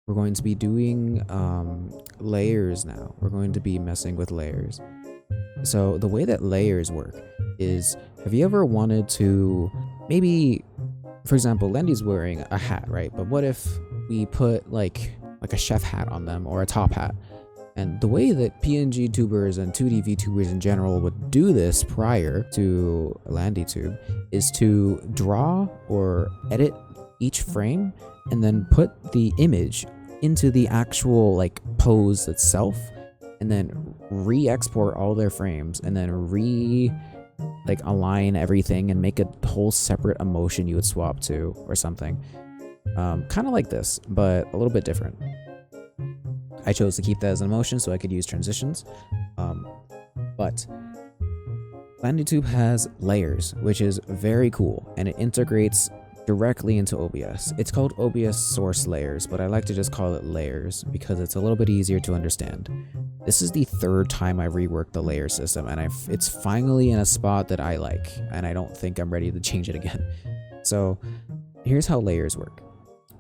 we're going to be doing layers now. We're going to be messing with layers. So the way that layers work is, have you ever wanted to maybe, for example, Landy's wearing a hat, right? But what if we put like a chef hat on them or a top hat? And the way that PNG tubers and 2D VTubers in general would do this prior to LandiTube is to draw or edit each frame and then put the image into the actual like pose itself, and then re-export all their frames and then align everything and make a whole separate emotion you would swap to or something. Kind of like this, but a little bit different. I chose to keep that as an emotion so I could use transitions. But LandiTube has layers, which is very cool, and it integrates directly into OBS. It's called OBS source layers, but I like to just call it layers because it's a little bit easier to understand. This is the third time I've reworked the layer system, and it's finally in a spot that I like, and I don't think I'm ready to change it again. So here's how layers work.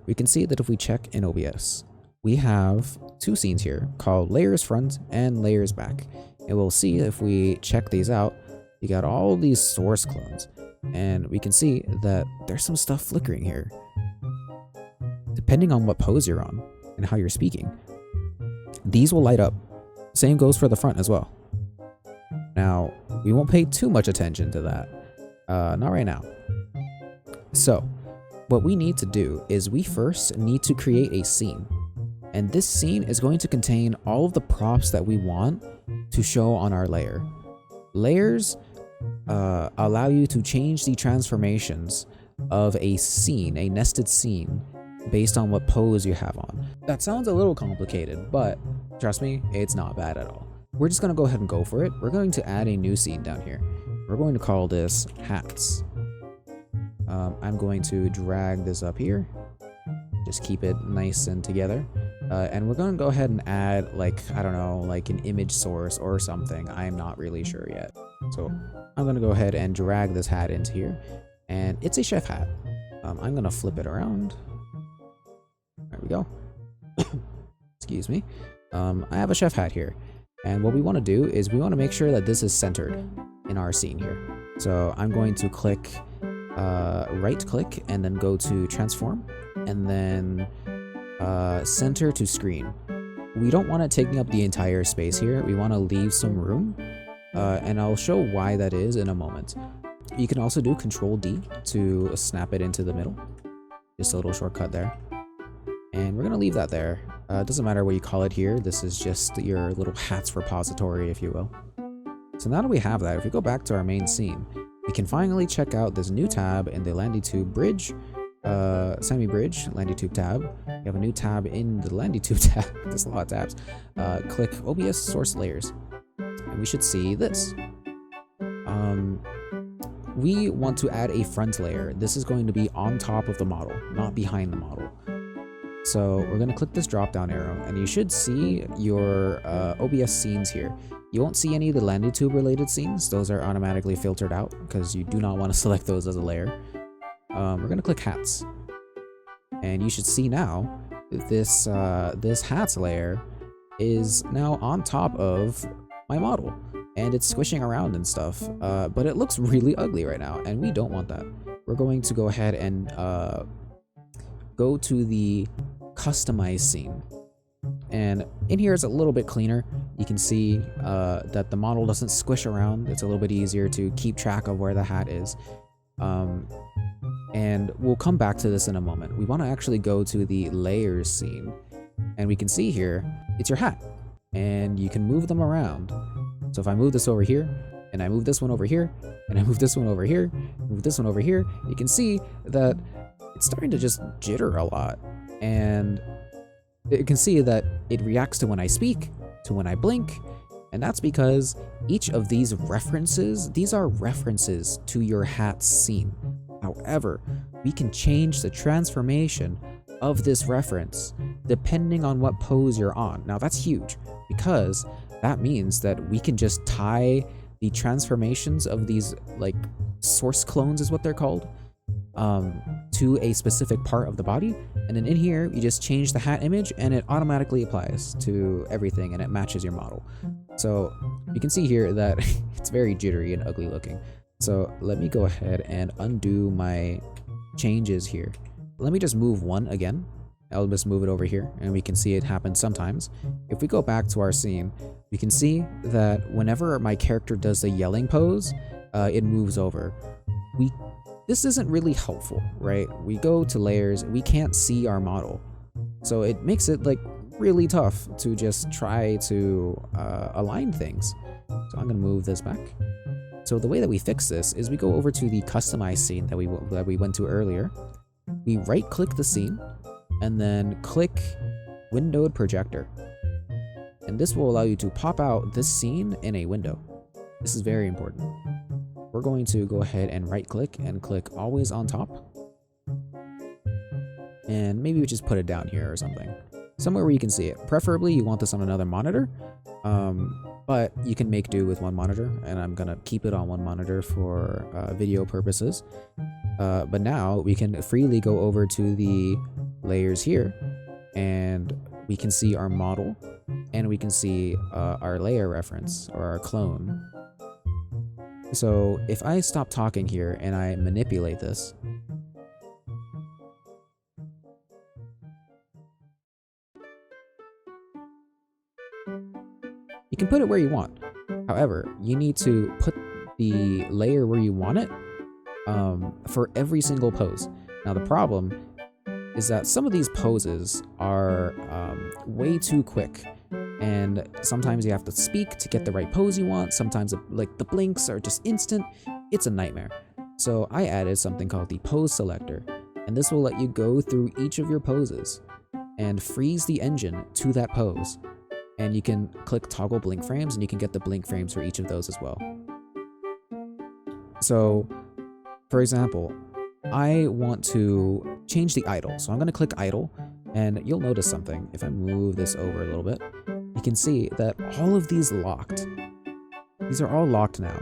We can see that if we check in OBS, we have two scenes here called layers front and layers back. And we'll see if we check these out, you got all these source clones, and we can see that there's some stuff flickering here. Depending on what pose you're on and how you're speaking, these will light up. Same goes for the front as well. Now, we won't pay too much attention to that. Not right now. So, what we need to do is we first need to create a scene. And this scene is going to contain all of the props that we want to show on our layer. Layers allow you to change the transformations of a scene, a nested scene, based on what pose you have on. That sounds a little complicated, but trust me, it's not bad at all. We're just gonna go ahead and go for it. We're going to add a new scene down here. We're going to call this hats. I'm going to drag this up here. Just keep it nice and together. And we're going to go ahead and add, like, I don't know, like an image source or something. I'm not really sure yet. So I'm going to go ahead and drag this hat into here. And it's a chef hat. I'm going to flip it around. There we go. Excuse me. I have a chef hat here. And what we want to do is we want to make sure that this is centered in our scene here. So I'm going to click, right click, and then go to transform, and then center to screen. We don't want it taking up the entire space here. We want to leave some room, and I'll show why that is in a moment. You can also do Control D to snap it into the middle. Just a little shortcut there. And we're going to leave that there. It doesn't matter what you call it here. This is just your little hats repository, if you will. So now that we have that, if we go back to our main scene, we can finally check out this new tab in the LandiTube bridge, semi-bridge, LandiTube tab. We have a new tab in the LandiTube tab. There's a lot of tabs. Click OBS source layers, and we should see this. We want to add a front layer. This is going to be on top of the model, not behind the model. So we're going to click this drop down arrow, and you should see your OBS scenes here. You won't see any of the LandiTube related scenes. Those are automatically filtered out because you do not want to select those as a layer. We're going to click hats, and you should see now this this hats layer is now on top of my model, and it's squishing around and stuff, but it looks really ugly right now, and we don't want that. We're going to go ahead and go to the customize scene, and in here it's a little bit cleaner. You can see that the model doesn't squish around. It's a little bit easier to keep track of where the hat is, and we'll come back to this in a moment. We want to actually go to the layers scene, and we can see here it's your hat, and you can move them around. So if I move this over here, and I move this one over here, and I move this one over here, move this one over here, you can see that it's starting to just jitter a lot, and you can see that it reacts to when I speak, to when I blink, and that's because each of these references, these are references to your hat scene. However, we can change the transformation of this reference depending on what pose you're on. Now that's huge, because that means that we can just tie the transformations of these, like, source clones is what they're called, to a specific part of the body, And then in here, you just change the hat image and it automatically applies to everything and it matches your model. So you can see here that it's very jittery and ugly looking. So let me go ahead and undo my changes here. Let me just move one again. I'll just move it over here and we can see it happen sometimes. If we go back to our scene, we can see that whenever my character does the yelling pose, it moves over. This isn't really helpful, right? We go to layers, we can't see our model. So it makes it like really tough to just try to align things. So I'm gonna move this back. So the way that we fix this is we go over to the customize scene that we went to earlier. We right click the scene and then click windowed projector. And this will allow you to pop out this scene in a window. This is very important. We're going to go ahead and right click and click always on top. And maybe we just put it down here or something. Somewhere where you can see it. Preferably you want this on another monitor. But you can make do with one monitor, and I'm gonna keep it on one monitor for video purposes. But now we can freely go over to the layers here, and we can see our model, and we can see our layer reference or our clone. So if I stop talking here and I manipulate this, you can put it where you want. However, you need to put the layer where you want it for every single pose. Now the problem is that some of these poses are way too quick, and sometimes you have to speak to get the right pose you want. Sometimes like the blinks are just instant. It's a nightmare. So I added something called the pose selector, and this will let you go through each of your poses and freeze the engine to that pose. And you can click toggle blink frames and you can get the blink frames for each of those as well. So for example, I want to change the idle. So I'm going to click idle, and you'll notice something. If I move this over a little bit, you can see that all of these locked. These are all locked now,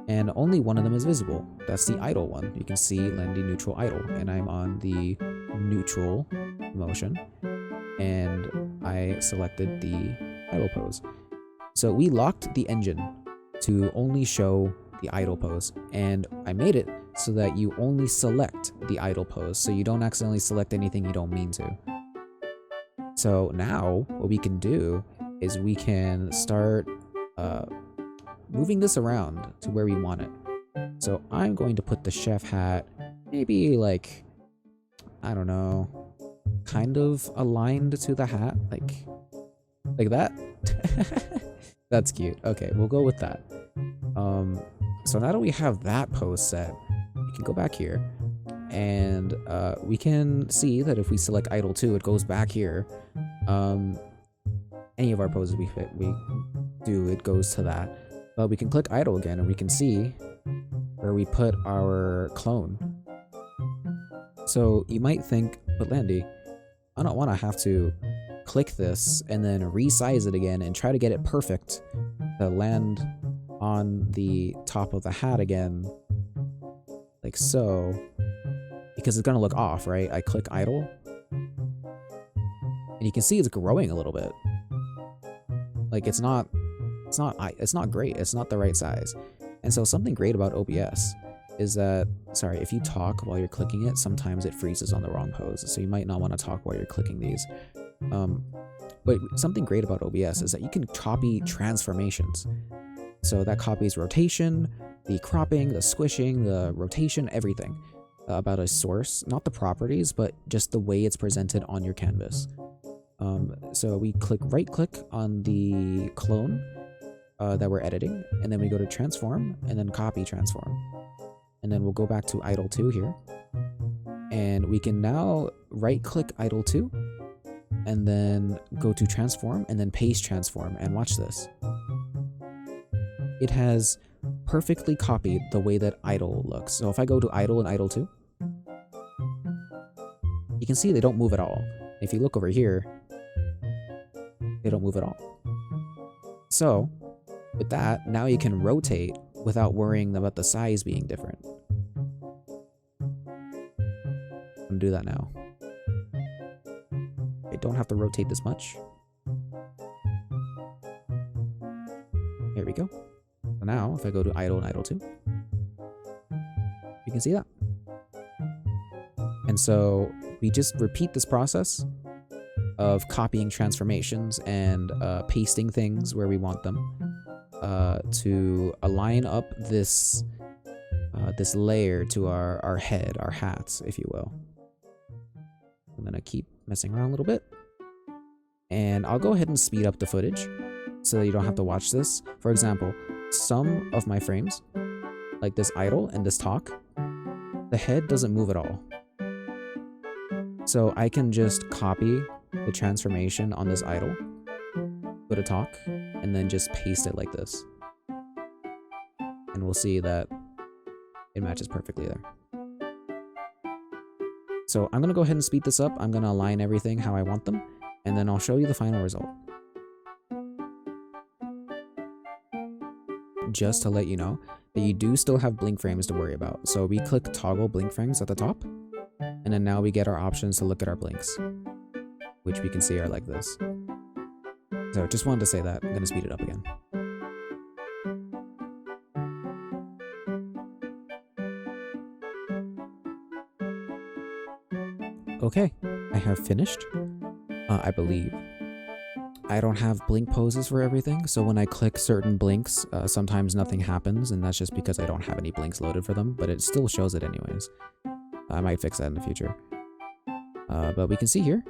and only one of them is visible. That's the idle one. You can see Landi neutral idle, and I'm on the neutral motion, and I selected the idle pose. So we locked the engine to only show the idle pose, and I made it so that you only select the idle pose, so you don't accidentally select anything you don't mean to. So now what we can do is we can start moving this around to where we want it. So I'm going to put the chef hat maybe like, I don't know, kind of aligned to the hat, like that. That's cute. Okay, we'll go with that. So now that we have that pose set, we can go back here, and we can see that if we select idle 2, it goes back here. Any of our poses we do, it goes to that. But we can click idle again, and we can see where we put our clone. So you might think, but Landi, I don't want to have to click this and then resize it again and try to get it perfect to land on the top of the hat again, like so, because it's gonna look off, right? I click idle, and you can see it's growing a little bit. Like it's not great. It's not the right size. And so something great about OBS is that, sorry, if you talk while you're clicking it, sometimes it freezes on the wrong pose. So you might not want to talk while you're clicking these. But something great about OBS is that you can copy transformations. So that copies rotation, the cropping, the squishing, the rotation, everything about a source. Not the properties, but just the way it's presented on your canvas. So we right click on the clone that we're editing, and then we go to transform and then copy transform. And then we'll go back to idle 2 here. And we can now right click idle 2 and then go to transform and then paste transform, and watch this. It has perfectly copied the way that idle looks. So if I go to idle and idle 2, you can see they don't move at all. If you look over here, they don't move at all. So with that, now you can rotate without worrying about the size being different. I'm gonna do that now. don't have to rotate this much. Here we go. So now, if I go to idle and idle 2, you can see that. And so we just repeat this process of copying transformations and pasting things where we want them to align up this this layer to our head, our hats, if you will. I'm gonna keep messing around a little bit, and I'll go ahead and speed up the footage so that you don't have to watch this. For example, some of my frames, like this idle and this talk, the head doesn't move at all. So I can just copy the transformation on this idle, go to talk, and then just paste it like this. And we'll see that it matches perfectly there. So I'm gonna go ahead and speed this up. I'm gonna align everything how I want them, and then I'll show you the final result. Just to let you know that you do still have blink frames to worry about. So we click toggle blink frames at the top, and then now we get our options to look at our blinks, which we can see are like this. So just wanted to say that. I'm gonna speed it up again. Okay, I have finished, I believe. I don't have blink poses for everything, so when I click certain blinks, sometimes nothing happens, and that's just because I don't have any blinks loaded for them, but it still shows it anyways. I might fix that in the future. But we can see here,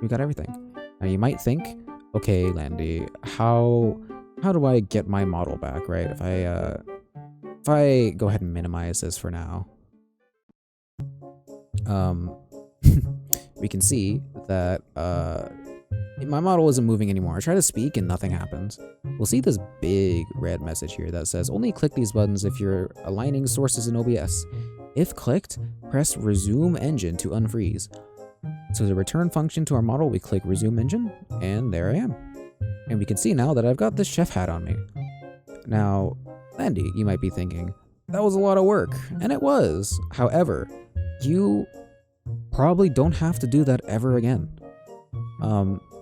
we got everything. Now you might think, okay, Landy, how do I get my model back, right? If I go ahead and minimize this for now, we can see that my model isn't moving anymore. I try to speak and nothing happens. We'll see this big red message here that says only click these buttons if you're aligning sources in OBS. If clicked, press resume engine to unfreeze. So the return function to our model, we click resume engine, and there I am. And we can see now that I've got this chef hat on me. Now, Landy, you might be thinking, that was a lot of work, and it was. However, you probably don't have to do that ever again.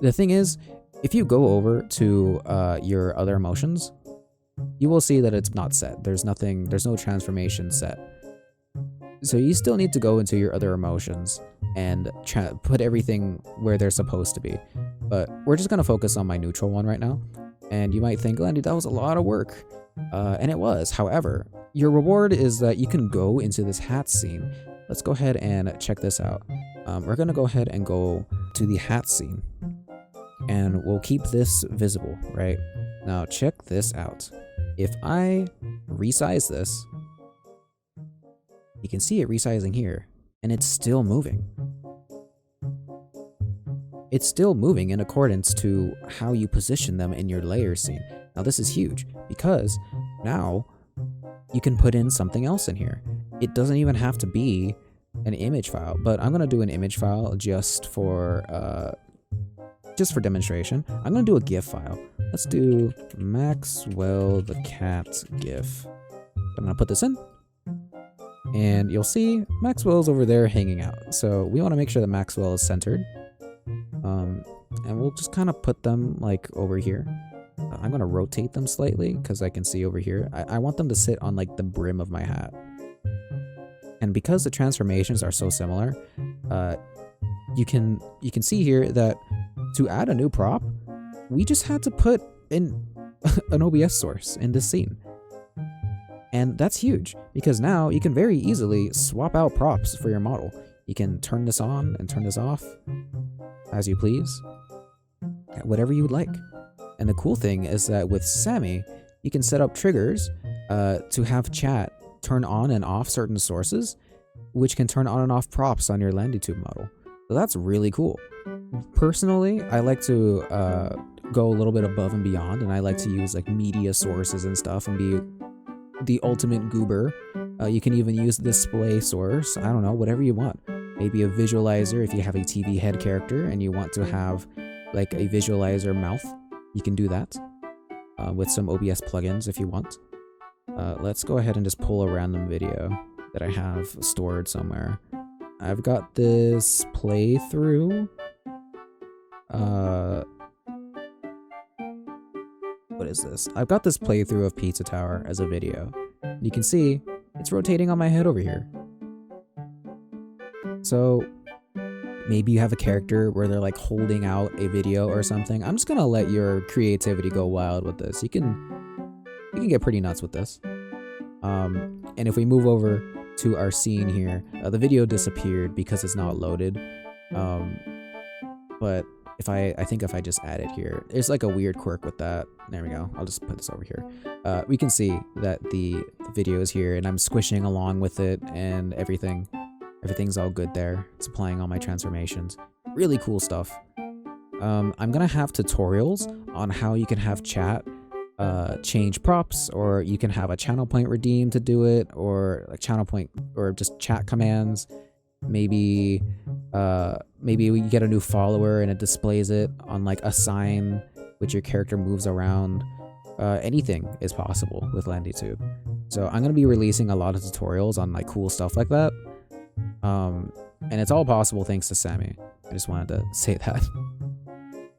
The thing is, if you go over to your other emotions, you will see that it's not set. There's no transformation set. So you still need to go into your other emotions and put everything where they're supposed to be. But we're just gonna focus on my neutral one right now. And you might think, Landy, that was a lot of work. And it was. However, your reward is that you can go into this hat scene. Let's go ahead and check this out. We're gonna go ahead and go to the hat scene, and we'll keep this visible, right? Now check this out. If I resize this, you can see it resizing here, and it's still moving. It's still moving in accordance to how you position them in your layer scene. Now this is huge, because now you can put in something else in here. It doesn't even have to be an image file, but I'm gonna do an image file just for demonstration. I'm gonna do a GIF file. Let's do Maxwell the cat GIF. I'm gonna put this in, and you'll see Maxwell's over there hanging out. So we want to make sure that Maxwell is centered, and we'll just kind of put them like over here. I'm gonna rotate them slightly because I can see over here. I want them to sit on like the brim of my hat. And because the transformations are so similar, you can see here that to add a new prop, we just had to put in an OBS source in this scene. And that's huge, because now you can very easily swap out props for your model. You can turn this on and turn this off as you please, whatever you would like. And the cool thing is that with Sammy, you can set up triggers to have chat turn on and off certain sources, which can turn on and off props on your LandiTube model. So that's really cool. Personally, I like to go a little bit above and beyond, and I like to use like media sources and stuff and be the ultimate goober. You can even use display source, I don't know, whatever you want. Maybe a visualizer if you have a TV head character and you want to have like a visualizer mouth, you can do that with some OBS plugins if you want. Let's go ahead and just pull a random video that I have stored somewhere. I've got this playthrough What is this? I've got this playthrough of Pizza Tower as a video. You can see it's rotating on my head over here. So maybe you have a character where they're like holding out a video or something. I'm just gonna let your creativity go wild with this. You can get pretty nuts with this. And if we move over to our scene here, the video disappeared because it's not loaded. But I think if I just add it here, there's like a weird quirk with that. There we go. I'll just put this over here. We can see that the video is here and I'm squishing along with it and everything's all good there. It's applying all my transformations. Really cool stuff. I'm gonna have tutorials on how you can have chat change props, or you can have a channel point redeem to do it, or like channel point or just chat commands. Maybe we get a new follower and it displays it on like a sign which your character moves around. Anything is possible with LandiTube. So I'm gonna be releasing a lot of tutorials on like cool stuff like that. And it's all possible thanks to Sammy. I just wanted to say that.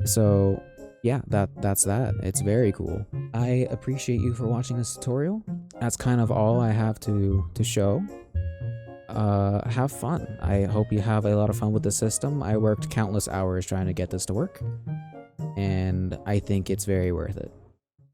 So yeah, that's that. It's very cool. I appreciate you for watching this tutorial. That's kind of all I have to show. Have fun. I hope you have a lot of fun with the system. I worked countless hours trying to get this to work, and I think it's very worth it.